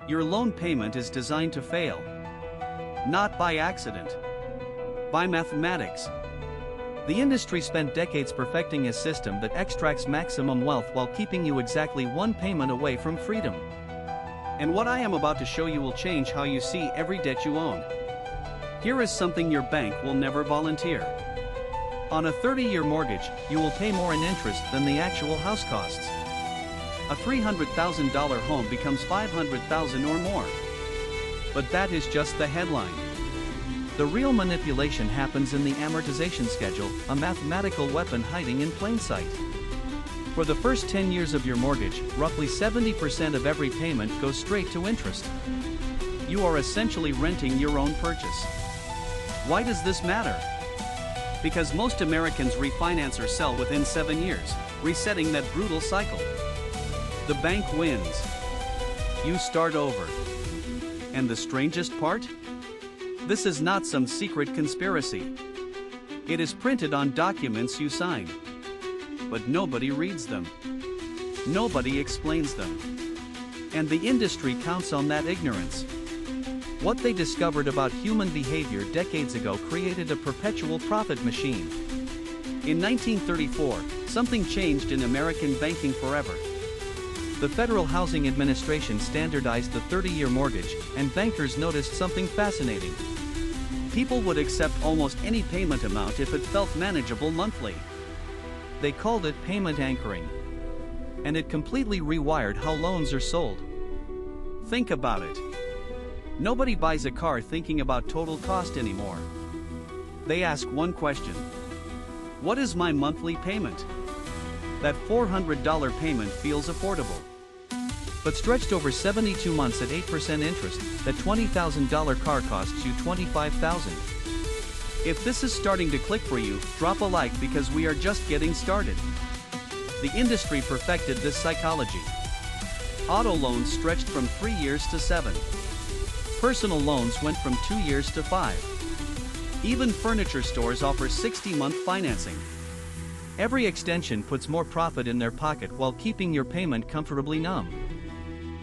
Your loan payment is designed to fail. Not by accident. By mathematics. The industry spent decades perfecting a system that extracts maximum wealth while keeping you exactly one payment away from freedom. And what I am about to show you will change how you see every debt you own. Here is something your bank will never volunteer. On a 30-year mortgage, you will pay more in interest than the actual house costs. A $300,000 home becomes $500,000 or more. But that is just the headline. The real manipulation happens in the amortization schedule, a mathematical weapon hiding in plain sight. For the first 10 years of your mortgage, roughly 70% of every payment goes straight to interest. You are essentially renting your own purchase. Why does this matter? Because most Americans refinance or sell within 7 years, resetting that brutal cycle. The bank wins. You start over. And the strangest part? This is not some secret conspiracy. It is printed on documents you sign. But nobody reads them. Nobody explains them. And the industry counts on that ignorance. What they discovered about human behavior decades ago created a perpetual profit machine. In 1934, something changed in American banking forever. The Federal Housing Administration standardized the 30-year mortgage, and bankers noticed something fascinating. People would accept almost any payment amount if it felt manageable monthly. They called it payment anchoring. And it completely rewired how loans are sold. Think about it. Nobody buys a car thinking about total cost anymore. They ask one question. What is my monthly payment? That $400 payment feels affordable. But stretched over 72 months at 8% interest, that $20,000 car costs you $25,000. If this is starting to click for you, drop a like because we are just getting started. The industry perfected this psychology. Auto loans stretched from 3 years to 7. Personal loans went from 2 years to 5. Even furniture stores offer 60-month financing. Every extension puts more profit in their pocket while keeping your payment comfortably numb.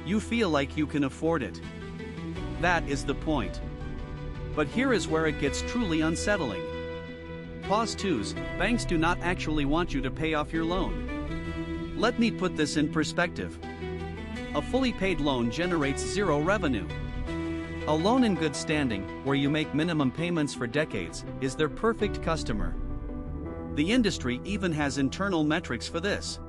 You feel like you can afford it. That is the point. But here is where it gets truly unsettling. Pause twos, banks do not actually want you to pay off your loan. Let me put this in perspective. A fully paid loan generates zero revenue. A loan in good standing, where you make minimum payments for decades, is their perfect customer. The industry even has internal metrics for this.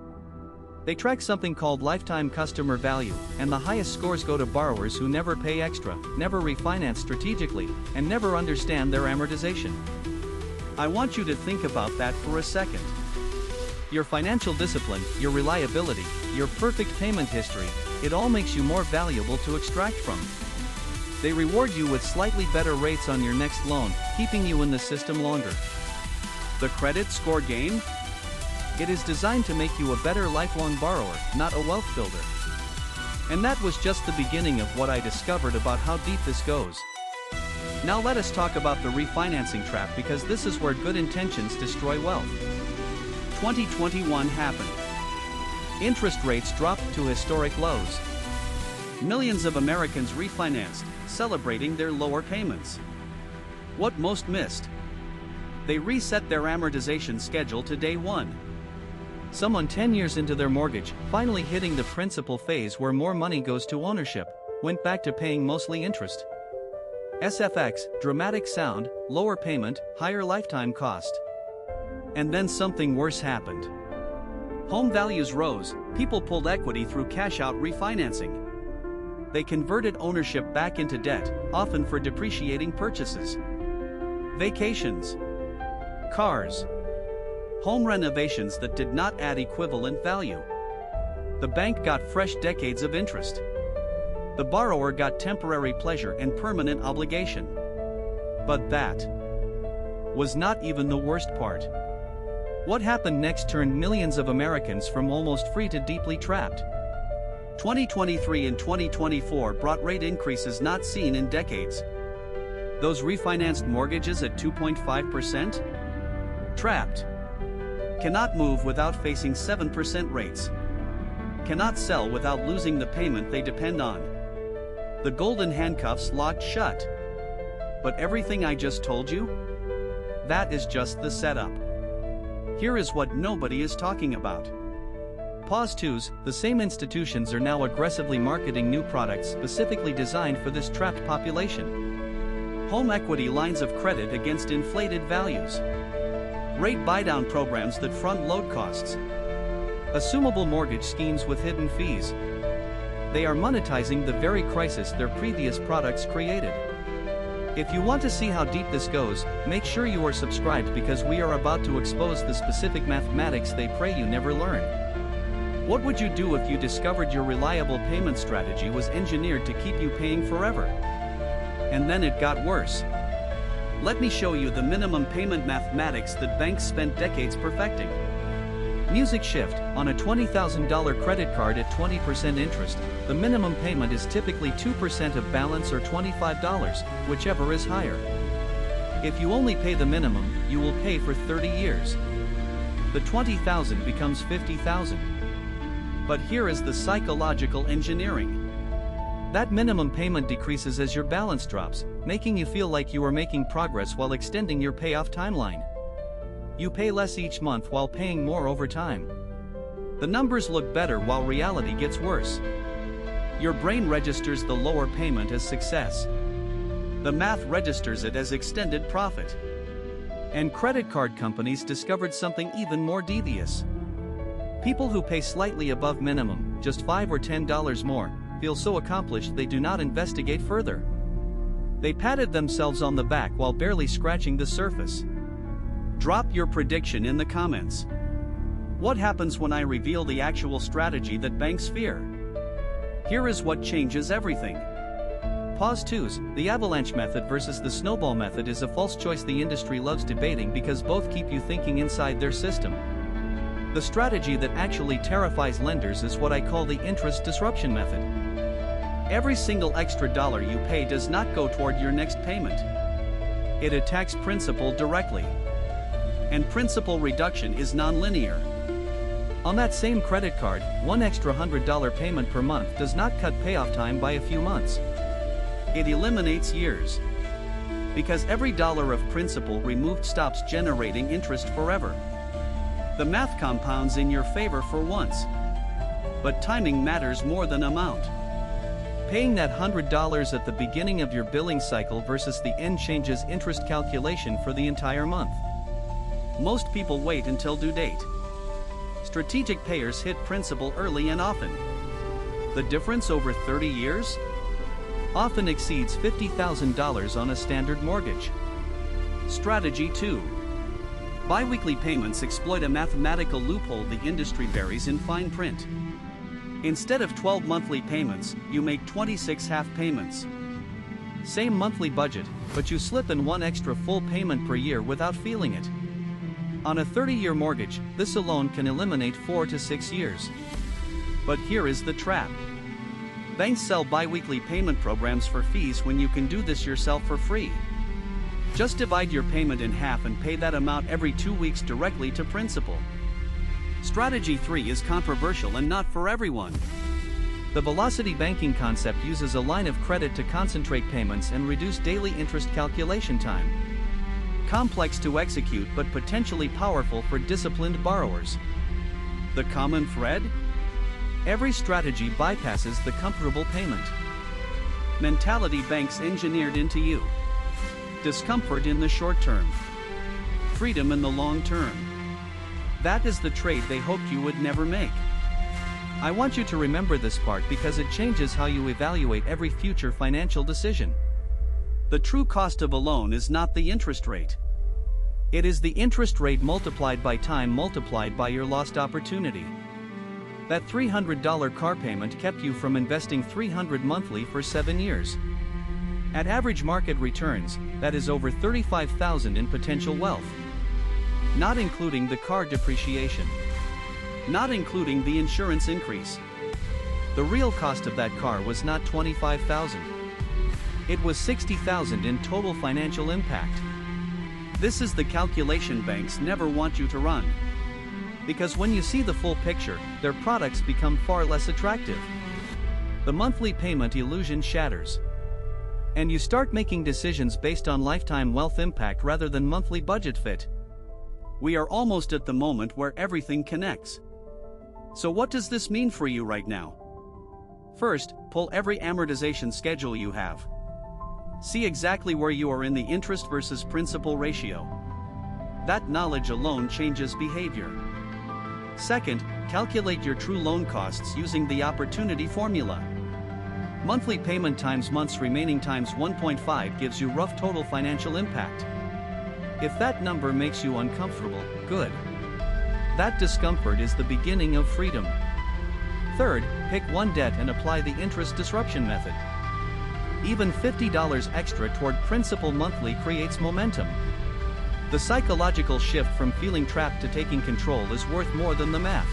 They track something called lifetime customer value, and the highest scores go to borrowers who never pay extra, never refinance strategically, and never understand their amortization. I want you to think about that for a second. Your financial discipline, your reliability, your perfect payment history, it all makes you more valuable to extract from. They reward you with slightly better rates on your next loan, keeping you in the system longer. The credit score game? It is designed to make you a better lifelong borrower, not a wealth builder. And that was just the beginning of what I discovered about how deep this goes. Now let us talk about the refinancing trap, because this is where good intentions destroy wealth. 2021 happened. Interest rates dropped to historic lows. Millions of Americans refinanced, celebrating their lower payments. What most missed? They reset their amortization schedule to day one. Someone 10 years into their mortgage, finally hitting the principal phase where more money goes to ownership, went back to paying mostly interest. SFX, dramatic sound, lower payment, higher lifetime cost. And then something worse happened. Home values rose, people pulled equity through cash-out refinancing. They converted ownership back into debt, often for depreciating purchases. Vacations. Cars. Home renovations that did not add equivalent value. The bank got fresh decades of interest. The borrower got temporary pleasure and permanent obligation. But that was not even the worst part. What happened next turned millions of Americans from almost free to deeply trapped. 2023 and 2024 brought rate increases not seen in decades. Those refinanced mortgages at 2.5%? Trapped. Cannot move without facing 7% rates. Cannot sell without losing the payment they depend on. The golden handcuffs locked shut. But everything I just told you? That is just the setup. Here is what nobody is talking about. Pause 2s, the same institutions are now aggressively marketing new products specifically designed for this trapped population. Home equity lines of credit against inflated values. Rate buy-down programs that front-load costs. Assumable mortgage schemes with hidden fees. They are monetizing the very crisis their previous products created. If you want to see how deep this goes, make sure you are subscribed because we are about to expose the specific mathematics they pray you never learn. What would you do if you discovered your reliable payment strategy was engineered to keep you paying forever? And then it got worse. Let me show you the minimum payment mathematics that banks spent decades perfecting. Music shift: on a $20,000 credit card at 20% interest, the minimum payment is typically 2% of balance or $25, whichever is higher. If you only pay the minimum, you will pay for 30 years. The $20,000 becomes $50,000. But here is the psychological engineering. That minimum payment decreases as your balance drops, making you feel like you are making progress while extending your payoff timeline. You pay less each month while paying more over time. The numbers look better while reality gets worse. Your brain registers the lower payment as success. The math registers it as extended profit. And credit card companies discovered something even more devious. People who pay slightly above minimum, just $5 or $10 more, feel so accomplished they do not investigate further. They patted themselves on the back while barely scratching the surface. Drop your prediction in the comments. What happens when I reveal the actual strategy that banks fear? Here is what changes everything. Pause 2s, the avalanche method versus the snowball method is a false choice the industry loves debating because both keep you thinking inside their system. The strategy that actually terrifies lenders is what I call the interest disruption method. Every single extra dollar you pay does not go toward your next payment. It attacks principal directly. And principal reduction is nonlinear. On that same credit card, one extra $100 payment per month does not cut payoff time by a few months. It eliminates years. Because every dollar of principal removed stops generating interest forever. The math compounds in your favor for once. But timing matters more than amount. Paying that $100 at the beginning of your billing cycle versus the end changes interest calculation for the entire month. Most people wait until due date. Strategic payers hit principal early and often. The difference over 30 years? Often exceeds $50,000 on a standard mortgage. Strategy 2. Biweekly payments exploit a mathematical loophole the industry buries in fine print. Instead of 12 monthly payments, you make 26 half payments. Same monthly budget, but you slip in one extra full payment per year without feeling it. On a 30-year mortgage, this alone can eliminate 4 to 6 years. But here is the trap. Banks sell biweekly payment programs for fees when you can do this yourself for free. Just divide your payment in half and pay that amount every 2 weeks directly to principal. Strategy 3 is controversial and not for everyone. The velocity banking concept uses a line of credit to concentrate payments and reduce daily interest calculation time. Complex to execute but potentially powerful for disciplined borrowers. The common thread? Every strategy bypasses the comfortable payment mentality banks engineered into you. Discomfort in the short term. Freedom in the long term. That is the trade they hoped you would never make. I want you to remember this part because it changes how you evaluate every future financial decision. The true cost of a loan is not the interest rate. It is the interest rate multiplied by time multiplied by your lost opportunity. That $300 car payment kept you from investing $300 monthly for 7 years. At average market returns, that is over $35,000 in potential wealth. Not including the car depreciation. Not including the insurance increase. The real cost of that car was not $25,000. It was $60,000 in total financial impact. This is the calculation banks never want you to run. Because when you see the full picture, their products become far less attractive. The monthly payment illusion shatters. And you start making decisions based on lifetime wealth impact rather than monthly budget fit. We are almost at the moment where everything connects. So what does this mean for you right now? First, pull every amortization schedule you have. See exactly where you are in the interest versus principal ratio. That knowledge alone changes behavior. Second, calculate your true loan costs using the opportunity formula. Monthly payment times months remaining times 1.5 gives you rough total financial impact. If that number makes you uncomfortable, good. That discomfort is the beginning of freedom. Third, pick one debt and apply the interest disruption method. Even $50 extra toward principal monthly creates momentum. The psychological shift from feeling trapped to taking control is worth more than the math.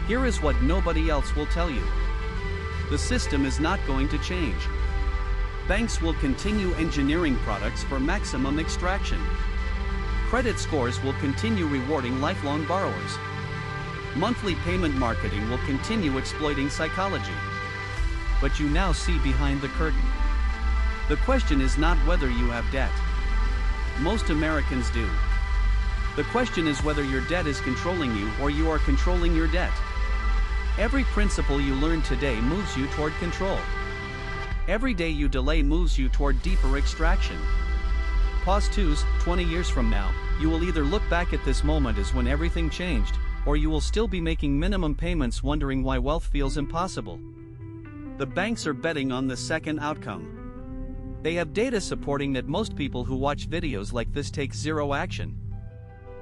Here is what nobody else will tell you. The system is not going to change. Banks will continue engineering products for maximum extraction. Credit scores will continue rewarding lifelong borrowers. Monthly payment marketing will continue exploiting psychology. But you now see behind the curtain. The question is not whether you have debt. Most Americans do. The question is whether your debt is controlling you or you are controlling your debt. Every principle you learn today moves you toward control. Every day you delay moves you toward deeper extraction. Pause 2s, 20 years from now, you will either look back at this moment as when everything changed, or you will still be making minimum payments wondering why wealth feels impossible. The banks are betting on the second outcome. They have data supporting that most people who watch videos like this take zero action.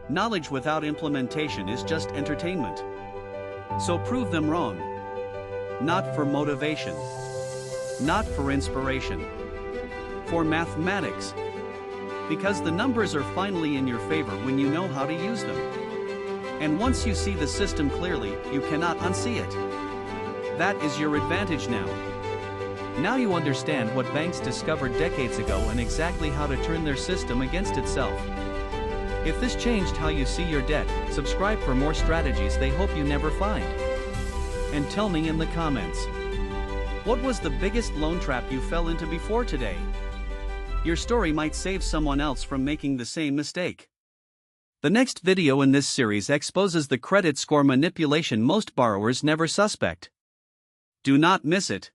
Knowledge without implementation is just entertainment. So prove them wrong. Not for motivation. Not for inspiration. For mathematics. Because the numbers are finally in your favor when you know how to use them. And once you see the system clearly, you cannot unsee it. That is your advantage now. Now you understand what banks discovered decades ago and exactly how to turn their system against itself. If this changed how you see your debt, subscribe for more strategies they hope you never find. And tell me in the comments. What was the biggest loan trap you fell into before today? Your story might save someone else from making the same mistake. The next video in this series exposes the credit score manipulation most borrowers never suspect. Do not miss it.